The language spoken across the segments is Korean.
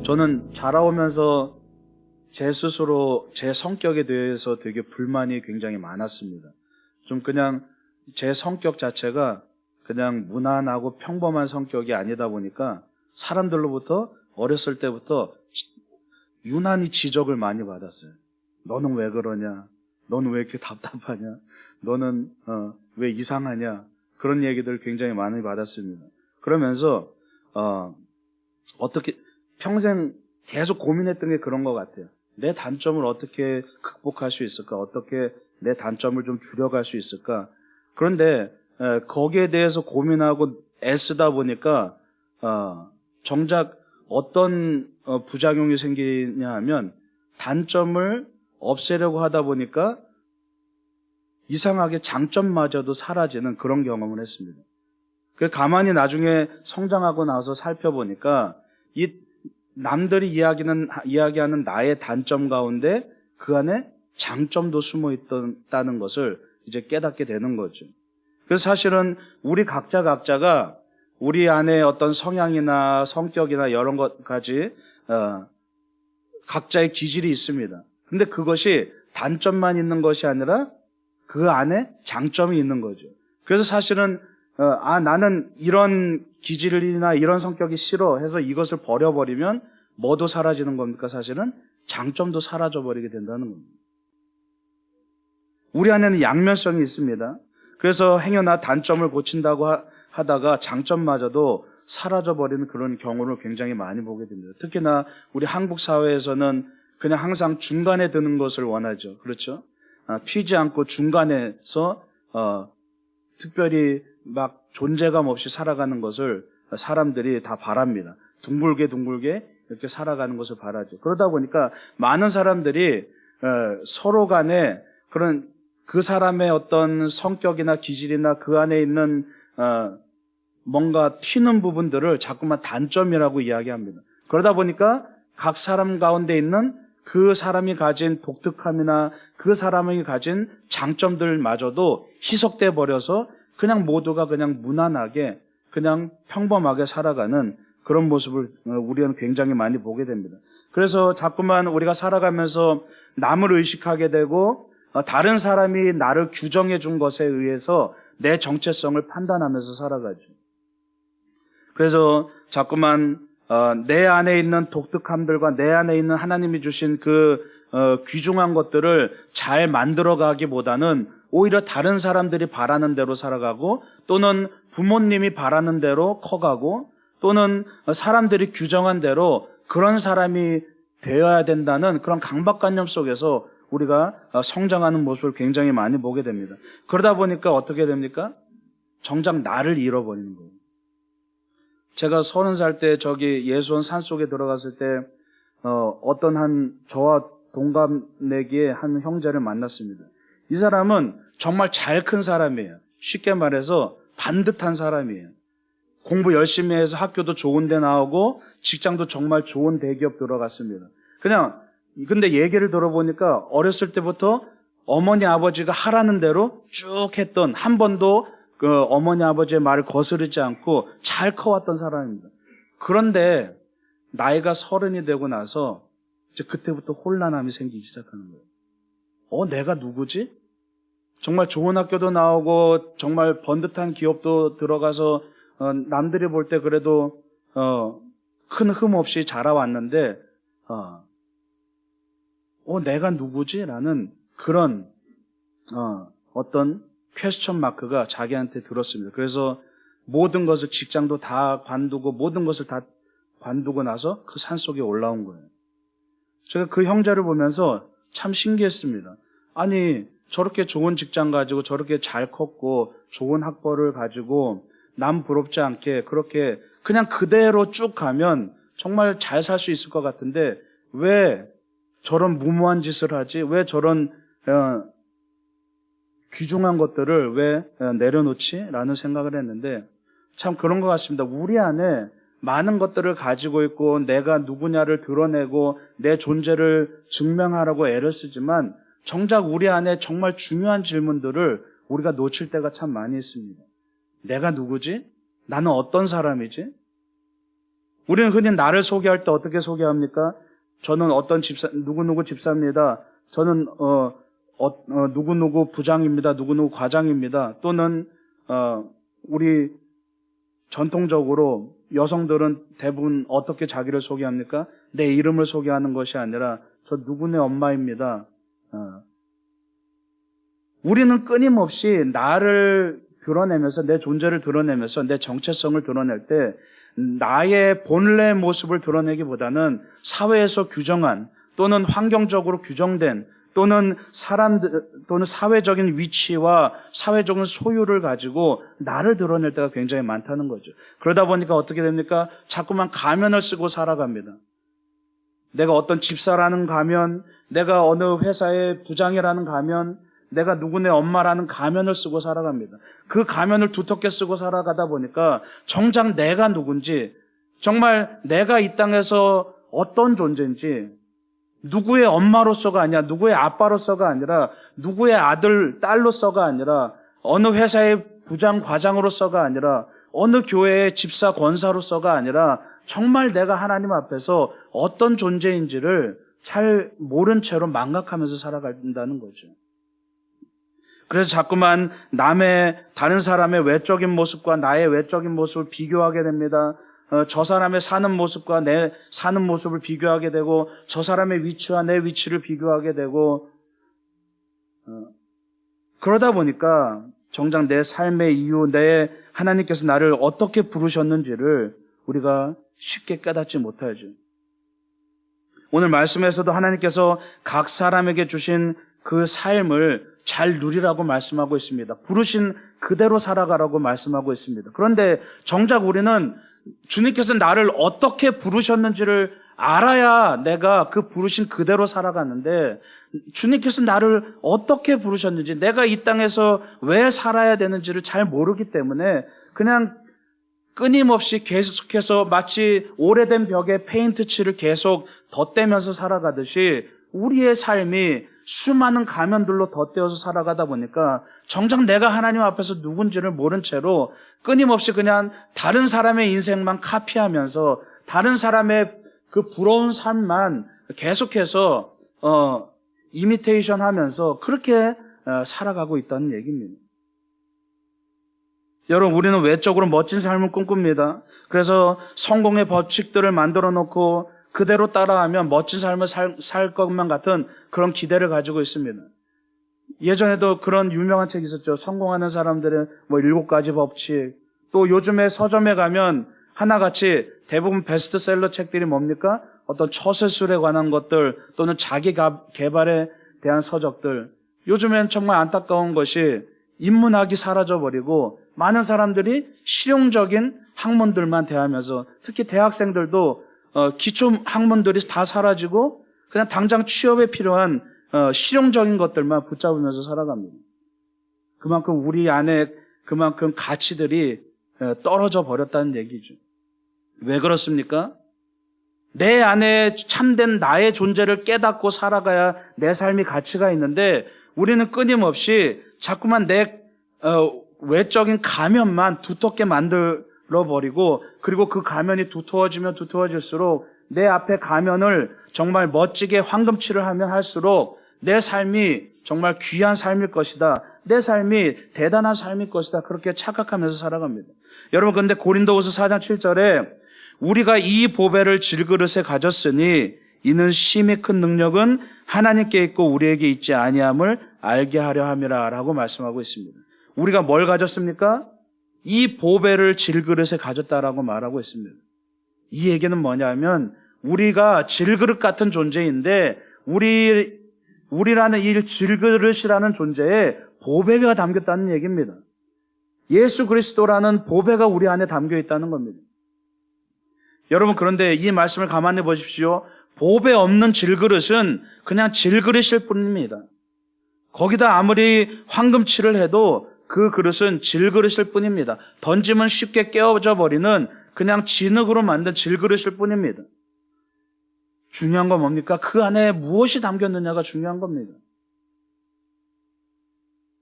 저는 자라오면서 제 스스로 제 성격에 대해서 되게 불만이 굉장히 많았습니다. 좀 그냥 제 성격 자체가 그냥 무난하고 평범한 성격이 아니다 보니까 사람들로부터 어렸을 때부터 유난히 지적을 많이 받았어요. 너는 왜 그러냐? 너는 왜 이렇게 답답하냐? 너는 왜 이상하냐? 그런 얘기들 굉장히 많이 받았습니다. 그러면서 어떻게 평생 계속 고민했던 게 그런 것 같아요. 내 단점을 어떻게 극복할 수 있을까? 어떻게 내 단점을 좀 줄여갈 수 있을까? 그런데 거기에 대해서 고민하고 애쓰다 보니까 정작 어떤 부작용이 생기냐 하면 단점을 없애려고 하다 보니까 이상하게 장점마저도 사라지는 그런 경험을 했습니다. 가만히 나중에 성장하고 나서 살펴보니까 이 남들이 이야기하는 나의 단점 가운데 그 안에 장점도 숨어 있다는 것을 이제 깨닫게 되는 거죠. 그래서 사실은 우리 각자가 우리 안에 어떤 성향이나 성격이나 여러 것까지 각자의 기질이 있습니다. 근데 그것이 단점만 있는 것이 아니라 그 안에 장점이 있는 거죠. 그래서 사실은 나는 이런 기질이나 이런 성격이 싫어 해서 이것을 버려버리면 뭐도 사라지는 겁니까? 사실은 장점도 사라져버리게 된다는 겁니다. 우리 안에는 양면성이 있습니다. 그래서 행여나 단점을 고친다고 하다가 장점마저도 사라져버리는 그런 경우를 굉장히 많이 보게 됩니다. 특히나 우리 한국 사회에서는 그냥 항상 중간에 드는 것을 원하죠. 그렇죠? 튀지 않고 중간에서 특별히 막 존재감 없이 살아가는 것을 사람들이 다 바랍니다. 둥글게 이렇게 살아가는 것을 바라죠. 그러다 보니까 많은 사람들이 서로 간에 그런 그 사람의 어떤 성격이나 기질이나 그 안에 있는 뭔가 튀는 부분들을 자꾸만 단점이라고 이야기합니다. 그러다 보니까 각 사람 가운데 있는 그 사람이 가진 독특함이나 그 사람이 가진 장점들마저도 희석돼 버려서 그냥 모두가 그냥 무난하게 그냥 평범하게 살아가는 그런 모습을 우리는 굉장히 많이 보게 됩니다. 그래서 자꾸만 우리가 살아가면서 남을 의식하게 되고 다른 사람이 나를 규정해 준 것에 의해서 내 정체성을 판단하면서 살아가죠. 그래서 자꾸만 내 안에 있는 독특함들과 내 안에 있는 하나님이 주신 그 귀중한 것들을 잘 만들어가기보다는 오히려 다른 사람들이 바라는 대로 살아가고 또는 부모님이 바라는 대로 커가고 또는 사람들이 규정한 대로 그런 사람이 되어야 된다는 그런 강박관념 속에서 우리가 성장하는 모습을 굉장히 많이 보게 됩니다. 그러다 보니까 어떻게 됩니까? 정작 나를 잃어버리는 거예요. 제가 30살 때 저기 예수원 산속에 들어갔을 때 어떤 저와 동갑내기의 한 형제를 만났습니다. 이 사람은 정말 잘 큰 사람이에요. 쉽게 말해서 반듯한 사람이에요. 공부 열심히 해서 학교도 좋은 데 나오고 직장도 정말 좋은 대기업 들어갔습니다. 근데 얘기를 들어보니까 어렸을 때부터 어머니 아버지가 하라는 대로 쭉 했던 한 번도 그 어머니 아버지의 말을 거스르지 않고 잘 커왔던 사람입니다. 그런데 나이가 30이 되고 나서 이제 그때부터 혼란함이 생기기 시작하는 거예요. 내가 누구지? 정말 좋은 학교도 나오고 정말 번듯한 기업도 들어가서 남들이 볼 때 그래도 큰 흠 없이 자라왔는데 내가 누구지? 라는 그런 어떤 퀘스천 마크가 자기한테 들었습니다. 그래서 모든 것을 직장도 다 관두고 모든 것을 다 관두고 나서 그 산속에 올라온 거예요. 제가 그 형제를 보면서 참 신기했습니다. 아니 저렇게 좋은 직장 가지고 저렇게 잘 컸고 좋은 학벌을 가지고 남 부럽지 않게 그렇게 그냥 그대로 쭉 가면 정말 잘 살 수 있을 것 같은데 왜 저런 무모한 짓을 하지? 왜 저런 귀중한 것들을 왜 내려놓지? 라는 생각을 했는데 참 그런 것 같습니다. 우리 안에 많은 것들을 가지고 있고 내가 누구냐를 드러내고 내 존재를 증명하라고 애를 쓰지만 정작 우리 안에 정말 중요한 질문들을 우리가 놓칠 때가 참 많이 있습니다. 내가 누구지? 나는 어떤 사람이지? 우리는 흔히 나를 소개할 때 어떻게 소개합니까? 저는 어떤 집사, 누구누구 집사입니다. 저는, 누구누구 부장입니다. 누구누구 과장입니다. 또는, 우리 전통적으로 여성들은 대부분 어떻게 자기를 소개합니까? 내 이름을 소개하는 것이 아니라 저 누구네 엄마입니다. 우리는 끊임없이 나를 드러내면서 내 존재를 드러내면서 내 정체성을 드러낼 때 나의 본래 모습을 드러내기보다는 사회에서 규정한 또는 환경적으로 규정된 또는 사람들 또는 사회적인 위치와 사회적인 소유를 가지고 나를 드러낼 때가 굉장히 많다는 거죠. 그러다 보니까 어떻게 됩니까? 자꾸만 가면을 쓰고 살아갑니다. 내가 어떤 집사라는 가면, 내가 어느 회사의 부장이라는 가면, 내가 누구네 엄마라는 가면을 쓰고 살아갑니다. 그 가면을 두텁게 쓰고 살아가다 보니까 정작 내가 누군지, 정말 내가 이 땅에서 어떤 존재인지, 누구의 엄마로서가 아니라, 누구의 아빠로서가 아니라, 누구의 아들, 딸로서가 아니라, 어느 회사의 부장, 과장으로서가 아니라, 어느 교회의 집사, 권사로서가 아니라 정말 내가 하나님 앞에서 어떤 존재인지를 잘 모른 채로 망각하면서 살아간다는 거죠. 그래서 자꾸만 다른 사람의 외적인 모습과 나의 외적인 모습을 비교하게 됩니다. 저 사람의 사는 모습과 내 사는 모습을 비교하게 되고, 저 사람의 위치와 내 위치를 비교하게 되고, 그러다 보니까 정작 내 삶의 이유, 하나님께서 나를 어떻게 부르셨는지를 우리가 쉽게 깨닫지 못하죠. 오늘 말씀에서도 하나님께서 각 사람에게 주신 그 삶을 잘 누리라고 말씀하고 있습니다. 부르신 그대로 살아가라고 말씀하고 있습니다. 그런데 정작 우리는 주님께서 나를 어떻게 부르셨는지를 알아야 내가 그 부르신 그대로 살아가는데, 주님께서 나를 어떻게 부르셨는지, 내가 이 땅에서 왜 살아야 되는지를 잘 모르기 때문에 그냥 끊임없이 계속해서 마치 오래된 벽에 페인트 칠을 계속 덧대면서 살아가듯이 우리의 삶이 수많은 가면들로 덧대어서 살아가다 보니까 정작 내가 하나님 앞에서 누군지를 모른 채로 끊임없이 그냥 다른 사람의 인생만 카피하면서 다른 사람의 그 부러운 삶만 계속해서 이미테이션 하면서 그렇게 살아가고 있다는 얘기입니다. 여러분, 우리는 외적으로 멋진 삶을 꿈꿉니다. 그래서 성공의 법칙들을 만들어 놓고 그대로 따라하면 멋진 삶을 살 것만 같은 그런 기대를 가지고 있습니다. 예전에도 그런 유명한 책이 있었죠. 성공하는 사람들의 7가지 법칙. 또 요즘에 서점에 가면 하나같이 대부분 베스트셀러 책들이 뭡니까? 어떤 처세술에 관한 것들 또는 자기 개발에 대한 서적들. 요즘엔 정말 안타까운 것이 인문학이 사라져버리고 많은 사람들이 실용적인 학문들만 대하면서, 특히 대학생들도 기초 학문들이 다 사라지고 그냥 당장 취업에 필요한 실용적인 것들만 붙잡으면서 살아갑니다. 그만큼 우리 안에 그만큼 가치들이 떨어져 버렸다는 얘기죠. 왜 그렇습니까? 내 안에 참된 나의 존재를 깨닫고 살아가야 내 삶이 가치가 있는데, 우리는 끊임없이 자꾸만 내 외적인 가면만 두텁게 만들어버리고, 그리고 그 가면이 두터워지면 두터워질수록 내 앞에 가면을 정말 멋지게 황금칠을 하면 할수록 내 삶이 정말 귀한 삶일 것이다, 내 삶이 대단한 삶일 것이다, 그렇게 착각하면서 살아갑니다. 여러분, 그런데 고린도후서 4장 7절에 우리가 이 보배를 질그릇에 가졌으니 이는 심히 큰 능력은 하나님께 있고 우리에게 있지 아니함을 알게 하려 함이라 라고 말씀하고 있습니다. 우리가 뭘 가졌습니까? 이 보배를 질그릇에 가졌다라고 말하고 있습니다. 이 얘기는 뭐냐면 우리가 질그릇 같은 존재인데 우리라는 이 질그릇이라는 존재에 보배가 담겼다는 얘기입니다. 예수 그리스도라는 보배가 우리 안에 담겨 있다는 겁니다. 여러분, 그런데 이 말씀을 가만히 보십시오. 보배 없는 질그릇은 그냥 질그릇일 뿐입니다. 거기다 아무리 황금칠을 해도 그 그릇은 질그릇일 뿐입니다. 던지면 쉽게 깨어져 버리는 그냥 진흙으로 만든 질그릇일 뿐입니다. 중요한 건 뭡니까? 그 안에 무엇이 담겼느냐가 중요한 겁니다.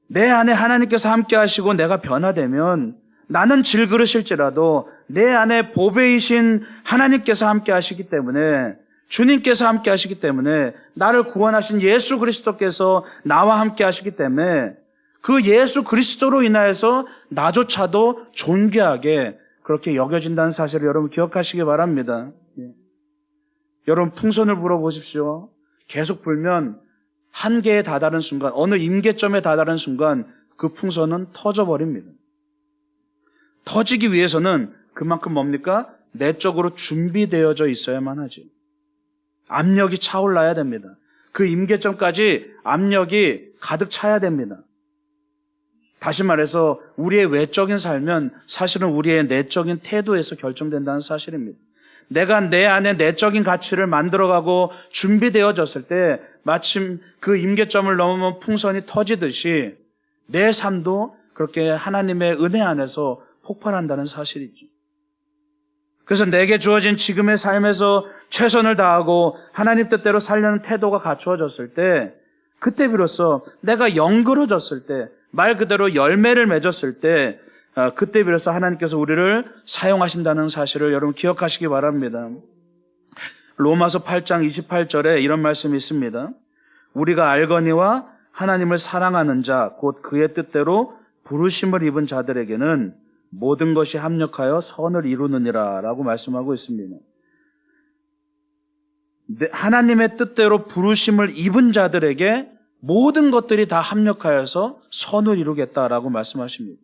내 안에 하나님께서 함께 하시고 내가 변화되면 나는 질그릇일지라도 내 안에 보배이신 하나님께서 함께 하시기 때문에, 주님께서 함께 하시기 때문에, 나를 구원하신 예수 그리스도께서 나와 함께 하시기 때문에 그 예수 그리스도로 인하여서 나조차도 존귀하게 그렇게 여겨진다는 사실을 여러분 기억하시기 바랍니다. 여러분 풍선을 불어보십시오. 계속 불면 한계에 다다른 순간, 어느 임계점에 다다른 순간 그 풍선은 터져버립니다. 터지기 위해서는 그만큼 뭡니까? 내적으로 준비되어져 있어야만 하지. 압력이 차올라야 됩니다. 그 임계점까지 압력이 가득 차야 됩니다. 다시 말해서 우리의 외적인 삶은 사실은 우리의 내적인 태도에서 결정된다는 사실입니다. 내가 내 안에 내적인 가치를 만들어가고 준비되어졌을 때 마침 그 임계점을 넘으면 풍선이 터지듯이 내 삶도 그렇게 하나님의 은혜 안에서 폭발한다는 사실이죠. 그래서 내게 주어진 지금의 삶에서 최선을 다하고 하나님 뜻대로 살려는 태도가 갖추어졌을 때, 그때 비로소 내가 영그러졌을 때, 말 그대로 열매를 맺었을 때, 그때 비로소 하나님께서 우리를 사용하신다는 사실을 여러분 기억하시기 바랍니다. 로마서 8장 28절에 이런 말씀이 있습니다. 우리가 알거니와 하나님을 사랑하는 자, 곧 그의 뜻대로 부르심을 입은 자들에게는 모든 것이 합력하여 선을 이루느니라 라고 말씀하고 있습니다. 하나님의 뜻대로 부르심을 입은 자들에게 모든 것들이 다 합력하여서 선을 이루겠다라고 말씀하십니다.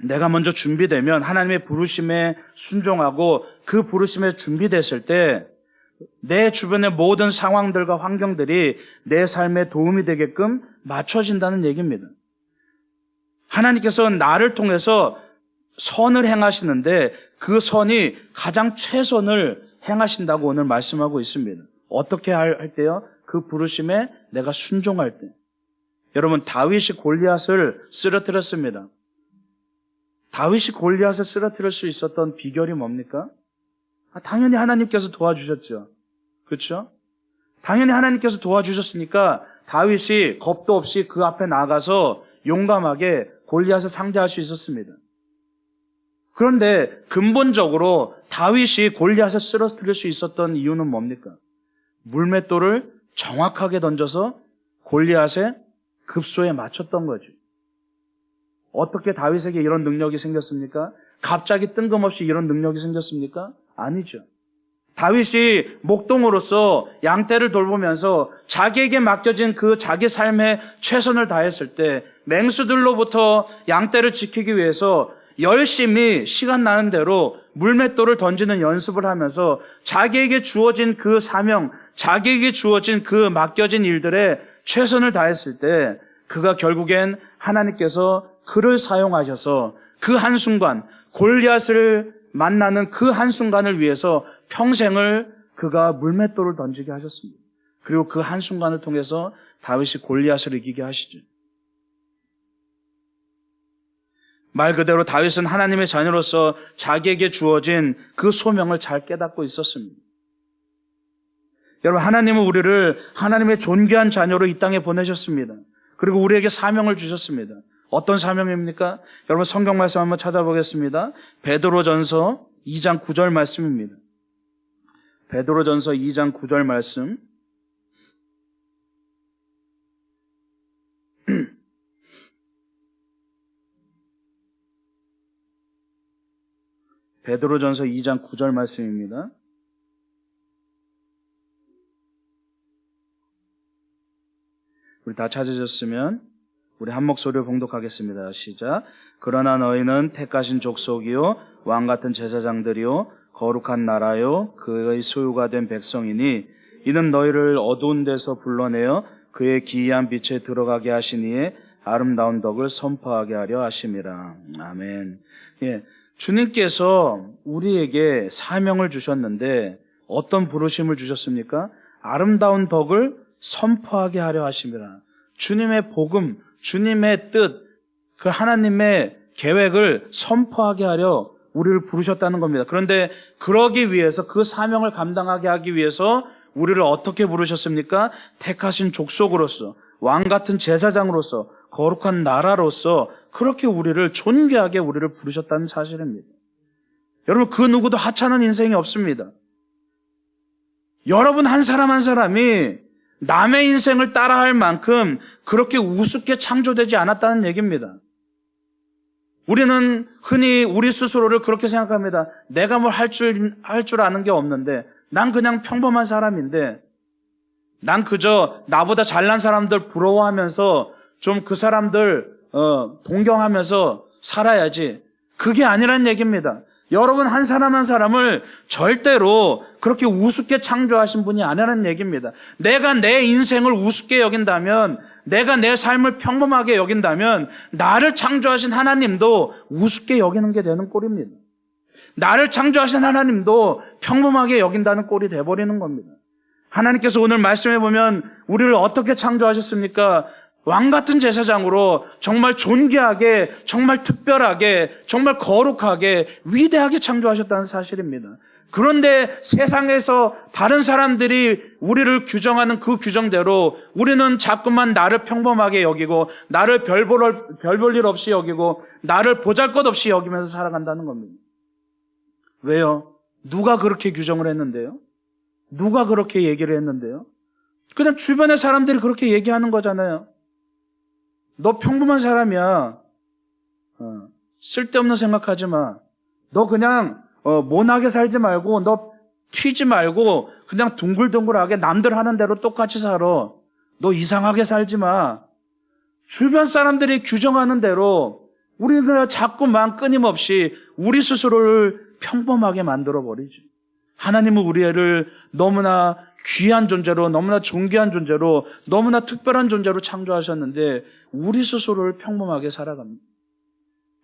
내가 먼저 준비되면 하나님의 부르심에 순종하고 그 부르심에 준비됐을 때 내 주변의 모든 상황들과 환경들이 내 삶에 도움이 되게끔 맞춰진다는 얘기입니다. 하나님께서 나를 통해서 선을 행하시는데 그 선이 가장 최선을 행하신다고 오늘 말씀하고 있습니다. 어떻게 할 때요? 그 부르심에 내가 순종할 때. 여러분, 다윗이 골리앗을 쓰러뜨렸습니다. 다윗이 골리앗을 쓰러뜨릴 수 있었던 비결이 뭡니까? 당연히 하나님께서 도와주셨죠. 그렇죠? 당연히 하나님께서 도와주셨으니까 다윗이 겁도 없이 그 앞에 나가서 용감하게 골리앗을 상대할 수 있었습니다. 그런데 근본적으로 다윗이 골리앗을 쓰러뜨릴 수 있었던 이유는 뭡니까? 물맷돌을 정확하게 던져서 골리앗의 급소에 맞췄던 거죠. 어떻게 다윗에게 이런 능력이 생겼습니까? 갑자기 뜬금없이 이런 능력이 생겼습니까? 아니죠. 다윗이 목동으로서 양떼를 돌보면서 자기에게 맡겨진 그 자기 삶에 최선을 다했을 때 맹수들로부터 양떼를 지키기 위해서 열심히 시간 나는 대로 물맷돌을 던지는 연습을 하면서 자기에게 주어진 그 사명, 자기에게 주어진 그 맡겨진 일들에 최선을 다했을 때 그가 결국엔 하나님께서 그를 사용하셔서 그 한순간, 골리앗을 만나는 그 한순간을 위해서 평생을 그가 물맷돌을 던지게 하셨습니다. 그리고 그 한순간을 통해서 다윗이 골리앗을 이기게 하시죠. 말 그대로 다윗은 하나님의 자녀로서 자기에게 주어진 그 소명을 잘 깨닫고 있었습니다. 여러분, 하나님은 우리를 하나님의 존귀한 자녀로 이 땅에 보내셨습니다. 그리고 우리에게 사명을 주셨습니다. 어떤 사명입니까? 여러분, 성경 말씀 한번 찾아보겠습니다. 베드로전서 2장 9절 말씀입니다. 베드로전서 2장 9절 말씀. 베드로전서 2장 9절 말씀입니다. 우리 다 찾으셨으면 우리 한 목소리로 봉독하겠습니다. 시작. 그러나 너희는 택하신 족속이요 왕같은 제사장들이요 거룩한 나라요 그의 소유가 된 백성이니 이는 너희를 어두운 데서 불러내어 그의 기이한 빛에 들어가게 하시니에 아름다운 덕을 선포하게 하려 하심이라. 아멘. 예, 주님께서 우리에게 사명을 주셨는데 어떤 부르심을 주셨습니까? 아름다운 덕을 선포하게 하려 하심이라. 주님의 복음, 주님의 뜻, 그 하나님의 계획을 선포하게 하려 우리를 부르셨다는 겁니다. 그런데 그러기 위해서, 그 사명을 감당하게 하기 위해서 우리를 어떻게 부르셨습니까? 택하신 족속으로서, 왕같은 제사장으로서, 거룩한 나라로서, 그렇게 우리를 존귀하게 우리를 부르셨다는 사실입니다. 여러분, 그 누구도 하찮은 인생이 없습니다. 여러분 한 사람 한 사람이 남의 인생을 따라할 만큼 그렇게 우습게 창조되지 않았다는 얘기입니다. 우리는 흔히 우리 스스로를 그렇게 생각합니다. 내가 뭘 할 줄 아는 게 없는데, 난 그냥 평범한 사람인데, 난 그저 나보다 잘난 사람들 부러워하면서 좀 그 사람들 동경하면서 살아야지. 그게 아니란 얘기입니다. 여러분 한 사람 한 사람을 절대로 그렇게 우습게 창조하신 분이 아니라는 얘기입니다. 내가 내 인생을 우습게 여긴다면, 내가 내 삶을 평범하게 여긴다면 나를 창조하신 하나님도 우습게 여기는 게 되는 꼴입니다. 나를 창조하신 하나님도 평범하게 여긴다는 꼴이 돼버리는 겁니다. 하나님께서 오늘 말씀해 보면 우리를 어떻게 창조하셨습니까? 왕같은 제사장으로 정말 존귀하게, 정말 특별하게, 정말 거룩하게, 위대하게 창조하셨다는 사실입니다. 그런데 세상에서 다른 사람들이 우리를 규정하는 그 규정대로 우리는 자꾸만 나를 평범하게 여기고, 나를 별 볼 일 없이 여기고, 나를 보잘것없이 여기면서 살아간다는 겁니다. 왜요? 누가 그렇게 규정을 했는데요? 누가 그렇게 얘기를 했는데요? 그냥 주변의 사람들이 그렇게 얘기하는 거잖아요. 너 평범한 사람이야. 쓸데없는 생각하지 마. 너 그냥 모나게 살지 말고, 너 튀지 말고 그냥 둥글둥글하게 남들 하는 대로 똑같이 살아. 너 이상하게 살지 마. 주변 사람들이 규정하는 대로 우리는 자꾸만 끊임없이 우리 스스로를 평범하게 만들어버리죠. 하나님은 우리를 너무나 귀한 존재로, 너무나 존귀한 존재로, 너무나 특별한 존재로 창조하셨는데 우리 스스로를 평범하게 살아갑니다.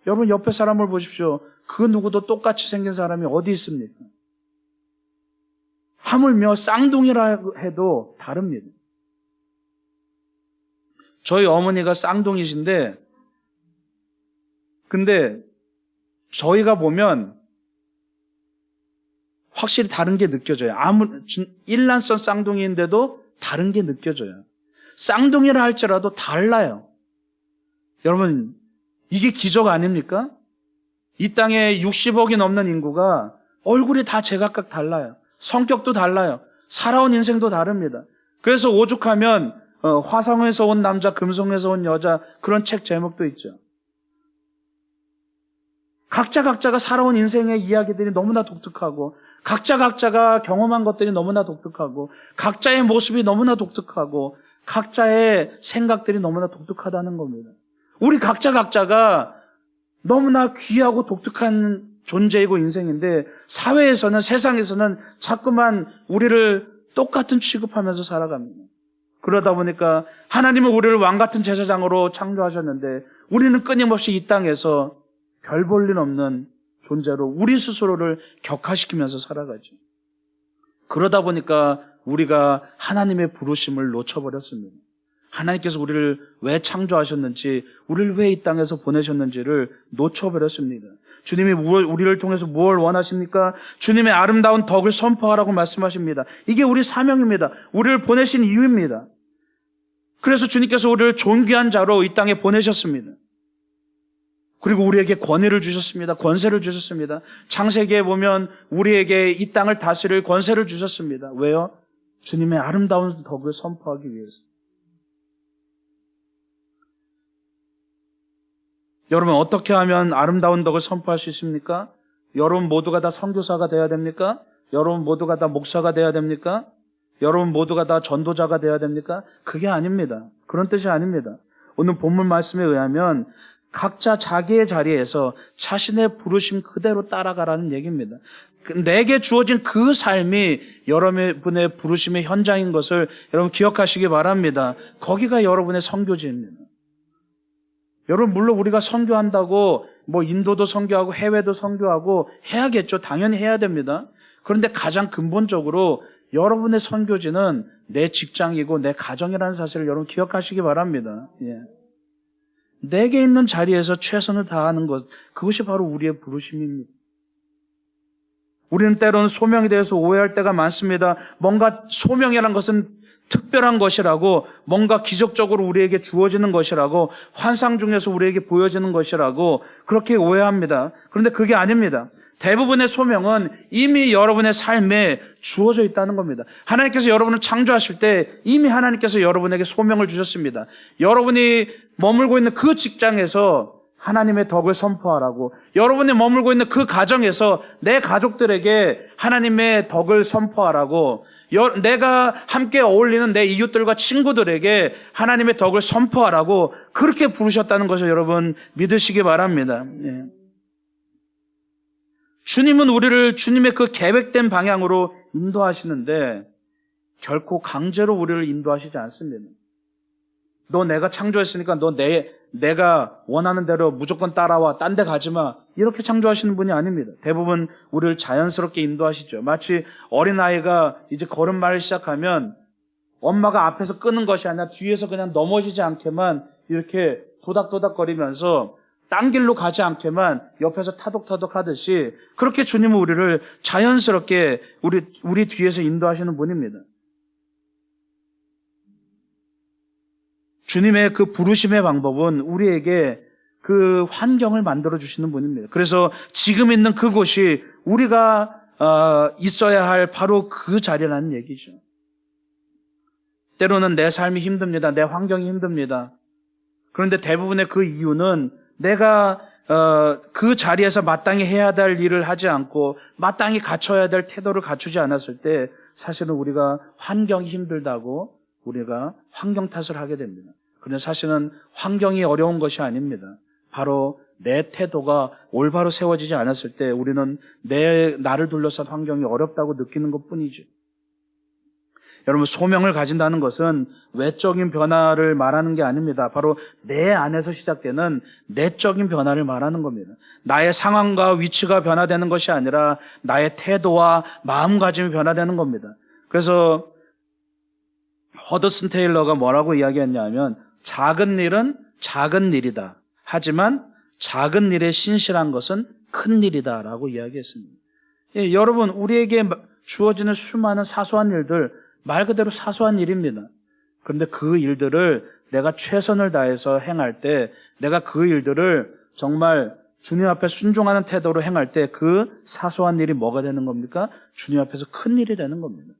여러분 옆에 사람을 보십시오. 그 누구도 똑같이 생긴 사람이 어디 있습니까? 하물며 쌍둥이라 해도 다릅니다. 저희 어머니가 쌍둥이신데, 근데 저희가 보면 확실히 다른 게 느껴져요. 일란성 쌍둥이인데도 다른 게 느껴져요. 쌍둥이라 할지라도 달라요. 여러분, 이게 기적 아닙니까? 이 땅에 60억이 넘는 인구가 얼굴이 다 제각각 달라요. 성격도 달라요. 살아온 인생도 다릅니다. 그래서 오죽하면 화성에서 온 남자, 금성에서 온 여자, 그런 책 제목도 있죠. 각자가 살아온 인생의 이야기들이 너무나 독특하고, 각자가 경험한 것들이 너무나 독특하고, 각자의 모습이 너무나 독특하고, 각자의 생각들이 너무나 독특하다는 겁니다. 우리 각자가 너무나 귀하고 독특한 존재이고 인생인데, 사회에서는, 세상에서는 자꾸만 우리를 똑같은 취급하면서 살아갑니다. 그러다 보니까 하나님은 우리를 왕같은 제사장으로 창조하셨는데, 우리는 끊임없이 이 땅에서 별 볼 일 없는 존재로 우리 스스로를 격화시키면서 살아가죠. 그러다 보니까 우리가 하나님의 부르심을 놓쳐버렸습니다. 하나님께서 우리를 왜 창조하셨는지, 우리를 왜 이 땅에서 보내셨는지를 놓쳐버렸습니다. 주님이 우리를 통해서 무엇을 원하십니까? 주님의 아름다운 덕을 선포하라고 말씀하십니다. 이게 우리 사명입니다. 우리를 보내신 이유입니다. 그래서 주님께서 우리를 존귀한 자로 이 땅에 보내셨습니다. 그리고 우리에게 권위를 주셨습니다. 권세를 주셨습니다. 창세기에 보면 우리에게 이 땅을 다스릴 권세를 주셨습니다. 왜요? 주님의 아름다운 덕을 선포하기 위해서. 여러분, 어떻게 하면 아름다운 덕을 선포할 수 있습니까? 여러분 모두가 다 선교사가 돼야 됩니까? 여러분 모두가 다 목사가 돼야 됩니까? 여러분 모두가 다 전도자가 돼야 됩니까? 그게 아닙니다. 그런 뜻이 아닙니다. 오늘 본문 말씀에 의하면 각자 자기의 자리에서 자신의 부르심 그대로 따라가라는 얘기입니다. 내게 주어진 그 삶이 여러분의 부르심의 현장인 것을 여러분 기억하시기 바랍니다. 거기가 여러분의 선교지입니다. 여러분, 물론 우리가 선교한다고 인도도 선교하고 해외도 선교하고 해야겠죠. 당연히 해야 됩니다. 그런데 가장 근본적으로 여러분의 선교지는 내 직장이고 내 가정이라는 사실을 여러분 기억하시기 바랍니다. 예. 내게 있는 자리에서 최선을 다하는 것, 그것이 바로 우리의 부르심입니다. 우리는 때로는 소명에 대해서 오해할 때가 많습니다. 뭔가 소명이라는 것은 특별한 것이라고, 뭔가 기적적으로 우리에게 주어지는 것이라고, 환상 중에서 우리에게 보여지는 것이라고 그렇게 오해합니다. 그런데 그게 아닙니다. 대부분의 소명은 이미 여러분의 삶에 주어져 있다는 겁니다. 하나님께서 여러분을 창조하실 때 이미 하나님께서 여러분에게 소명을 주셨습니다. 여러분이 머물고 있는 그 직장에서 하나님의 덕을 선포하라고, 여러분이 머물고 있는 그 가정에서 내 가족들에게 하나님의 덕을 선포하라고, 내가 함께 어울리는 내 이웃들과 친구들에게 하나님의 덕을 선포하라고 그렇게 부르셨다는 것을 여러분 믿으시기 바랍니다. 예. 주님은 우리를 주님의 그 계획된 방향으로 인도하시는데 결코 강제로 우리를 인도하시지 않습니다. 너 내가 창조했으니까 너 내가 원하는 대로 무조건 따라와, 딴 데 가지 마, 이렇게 창조하시는 분이 아닙니다. 대부분 우리를 자연스럽게 인도하시죠. 마치 어린아이가 이제 걸음마를 시작하면 엄마가 앞에서 끄는 것이 아니라 뒤에서 그냥 넘어지지 않게만 이렇게 도닥도닥거리면서 딴 길로 가지 않게만 옆에서 타독타독 하듯이 그렇게 주님은 우리를 자연스럽게 우리 뒤에서 인도하시는 분입니다. 주님의 그 부르심의 방법은 우리에게 그 환경을 만들어주시는 분입니다. 그래서 지금 있는 그곳이 우리가 있어야 할 바로 그 자리라는 얘기죠. 때로는 내 삶이 힘듭니다. 내 환경이 힘듭니다. 그런데 대부분의 그 이유는 내가 그 자리에서 마땅히 해야 될 일을 하지 않고 마땅히 갖춰야 될 태도를 갖추지 않았을 때 사실은 우리가 환경이 힘들다고 우리가 환경 탓을 하게 됩니다. 그런데 사실은 환경이 어려운 것이 아닙니다. 바로 내 태도가 올바로 세워지지 않았을 때 우리는 나를 둘러싼 환경이 어렵다고 느끼는 것뿐이죠. 여러분, 소명을 가진다는 것은 외적인 변화를 말하는 게 아닙니다. 바로 내 안에서 시작되는 내적인 변화를 말하는 겁니다. 나의 상황과 위치가 변화되는 것이 아니라 나의 태도와 마음가짐이 변화되는 겁니다. 그래서 허드슨 테일러가 뭐라고 이야기했냐면 작은 일은 작은 일이다. 하지만 작은 일에 신실한 것은 큰 일이다라고 이야기했습니다. 예, 여러분, 우리에게 주어지는 수많은 사소한 일들, 말 그대로 사소한 일입니다. 그런데 그 일들을 내가 최선을 다해서 행할 때, 내가 그 일들을 정말 주님 앞에 순종하는 태도로 행할 때 그 사소한 일이 뭐가 되는 겁니까? 주님 앞에서 큰 일이 되는 겁니다.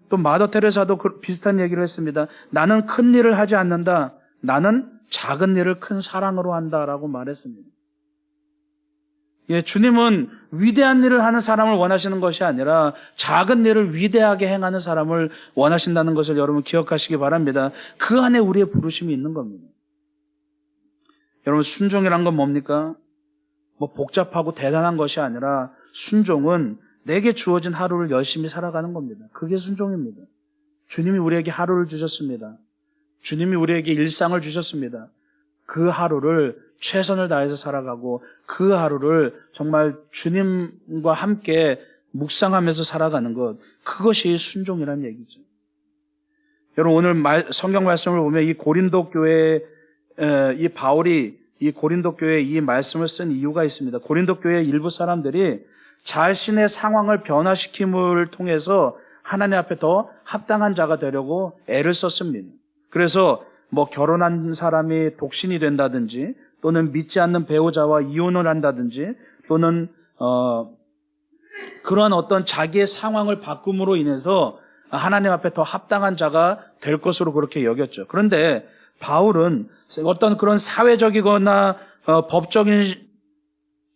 또 마더 테레사도 비슷한 얘기를 했습니다. 나는 큰 일을 하지 않는다. 나는 작은 일을 큰 사랑으로 한다라고 말했습니다. 예, 주님은 위대한 일을 하는 사람을 원하시는 것이 아니라 작은 일을 위대하게 행하는 사람을 원하신다는 것을 여러분 기억하시기 바랍니다. 그 안에 우리의 부르심이 있는 겁니다. 여러분, 순종이란 건 뭡니까? 뭐 복잡하고 대단한 것이 아니라 순종은 내게 주어진 하루를 열심히 살아가는 겁니다. 그게 순종입니다. 주님이 우리에게 하루를 주셨습니다. 주님이 우리에게 일상을 주셨습니다. 그 하루를 최선을 다해서 살아가고 그 하루를 정말 주님과 함께 묵상하면서 살아가는 것, 그것이 순종이라는 얘기죠. 여러분, 오늘 성경 말씀을 보면 이 고린도 교회에 이 바울이 이 고린도 교회에 이 말씀을 쓴 이유가 있습니다. 고린도 교회 일부 사람들이 자신의 상황을 변화시킴을 통해서 하나님 앞에 더 합당한 자가 되려고 애를 썼습니다. 그래서 뭐 결혼한 사람이 독신이 된다든지 또는 믿지 않는 배우자와 이혼을 한다든지 또는 그런 어떤 자기의 상황을 바꿈으로 인해서 하나님 앞에 더 합당한 자가 될 것으로 그렇게 여겼죠. 그런데 바울은 어떤 그런 사회적이거나 법적인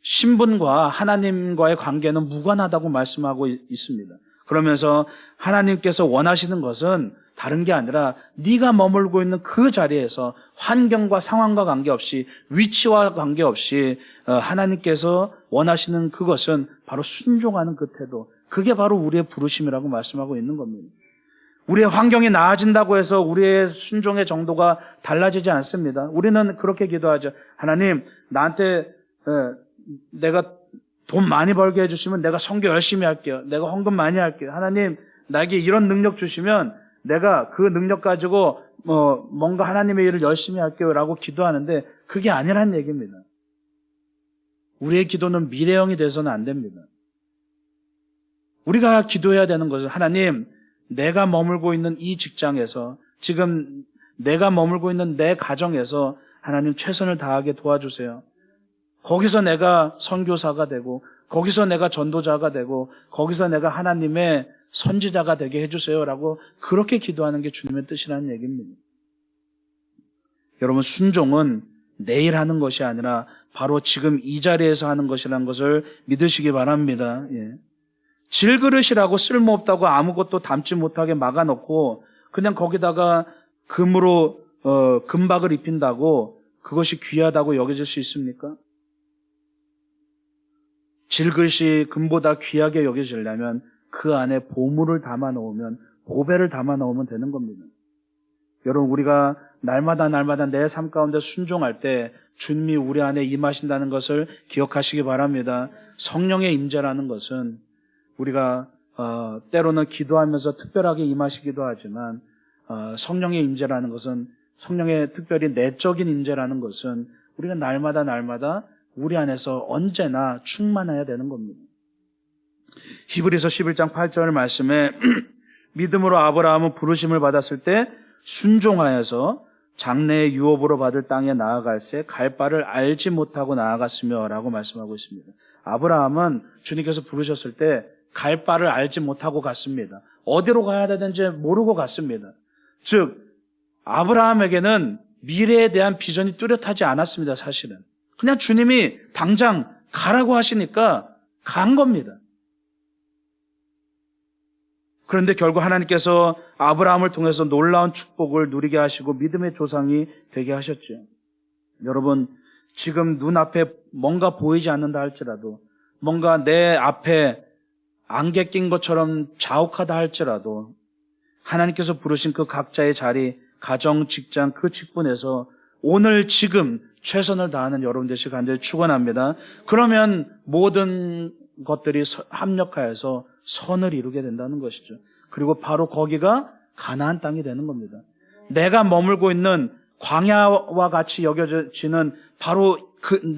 신분과 하나님과의 관계는 무관하다고 말씀하고 있습니다. 그러면서 하나님께서 원하시는 것은 다른 게 아니라 네가 머물고 있는 그 자리에서 환경과 상황과 관계없이 위치와 관계없이 하나님께서 원하시는 그것은 바로 순종하는 그 태도, 그게 바로 우리의 부르심이라고 말씀하고 있는 겁니다. 우리의 환경이 나아진다고 해서 우리의 순종의 정도가 달라지지 않습니다. 우리는 그렇게 기도하죠. 하나님, 나한테 내가 돈 많이 벌게 해주시면 내가 선교 열심히 할게요. 내가 헌금 많이 할게요. 하나님, 나에게 이런 능력 주시면 내가 그 능력 가지고 뭔가 하나님의 일을 열심히 할게요 라고 기도하는데 그게 아니란 얘기입니다. 우리의 기도는 미래형이 돼서는 안 됩니다. 우리가 기도해야 되는 것은 하나님, 내가 머물고 있는 이 직장에서, 지금 내가 머물고 있는 내 가정에서 하나님 최선을 다하게 도와주세요. 거기서 내가 선교사가 되고, 거기서 내가 전도자가 되고, 거기서 내가 하나님의 선지자가 되게 해주세요라고 그렇게 기도하는 게 주님의 뜻이라는 얘기입니다. 여러분, 순종은 내일 하는 것이 아니라 바로 지금 이 자리에서 하는 것이라는 것을 믿으시기 바랍니다. 예. 질그릇이라고 쓸모없다고 아무것도 담지 못하게 막아놓고 그냥 거기다가 금으로 금박을 입힌다고 그것이 귀하다고 여겨질 수 있습니까? 질그릇이 금보다 귀하게 여겨지려면 그 안에 보물을 담아 놓으면, 보배를 담아 놓으면 되는 겁니다. 여러분, 우리가 날마다 내 삶 가운데 순종할 때 주님이 우리 안에 임하신다는 것을 기억하시기 바랍니다. 성령의 임재라는 것은 우리가 때로는 기도하면서 특별하게 임하시기도 하지만 성령의 임재라는 것은, 성령의 특별히 내적인 임재라는 것은 우리가 날마다 우리 안에서 언제나 충만해야 되는 겁니다. 히브리서 11장 8절 말씀에 믿음으로 아브라함은 부르심을 받았을 때 순종하여서 장래의 유업으로 받을 땅에 나아갈새 갈 바를 알지 못하고 나아갔으며 라고 말씀하고 있습니다. 아브라함은 주님께서 부르셨을 때 갈 바를 알지 못하고 갔습니다. 어디로 가야 되는지 모르고 갔습니다. 즉 아브라함에게는 미래에 대한 비전이 뚜렷하지 않았습니다. 사실은 그냥 주님이 당장 가라고 하시니까 간 겁니다. 그런데 결국 하나님께서 아브라함을 통해서 놀라운 축복을 누리게 하시고 믿음의 조상이 되게 하셨죠. 여러분, 지금 눈앞에 뭔가 보이지 않는다 할지라도, 뭔가 내 앞에 안개 낀 것처럼 자욱하다 할지라도 하나님께서 부르신 그 각자의 자리, 가정, 직장, 그 직분에서 오늘 지금 최선을 다하는 여러분 되시길 간절히 축원합니다. 그러면 모든 것들이 합력하여서 선을 이루게 된다는 것이죠. 그리고 바로 거기가 가나안 땅이 되는 겁니다. 내가 머물고 있는 광야와 같이 여겨지는 바로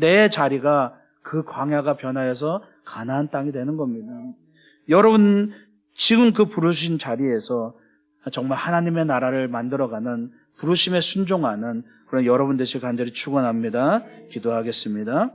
내 자리가 그 광야가 변하여서 가나안 땅이 되는 겁니다. 여러분, 지금 그 부르신 자리에서 정말 하나님의 나라를 만들어가는, 부르심에 순종하는 그런 여러분 되시길 간절히 축원합니다. 기도하겠습니다.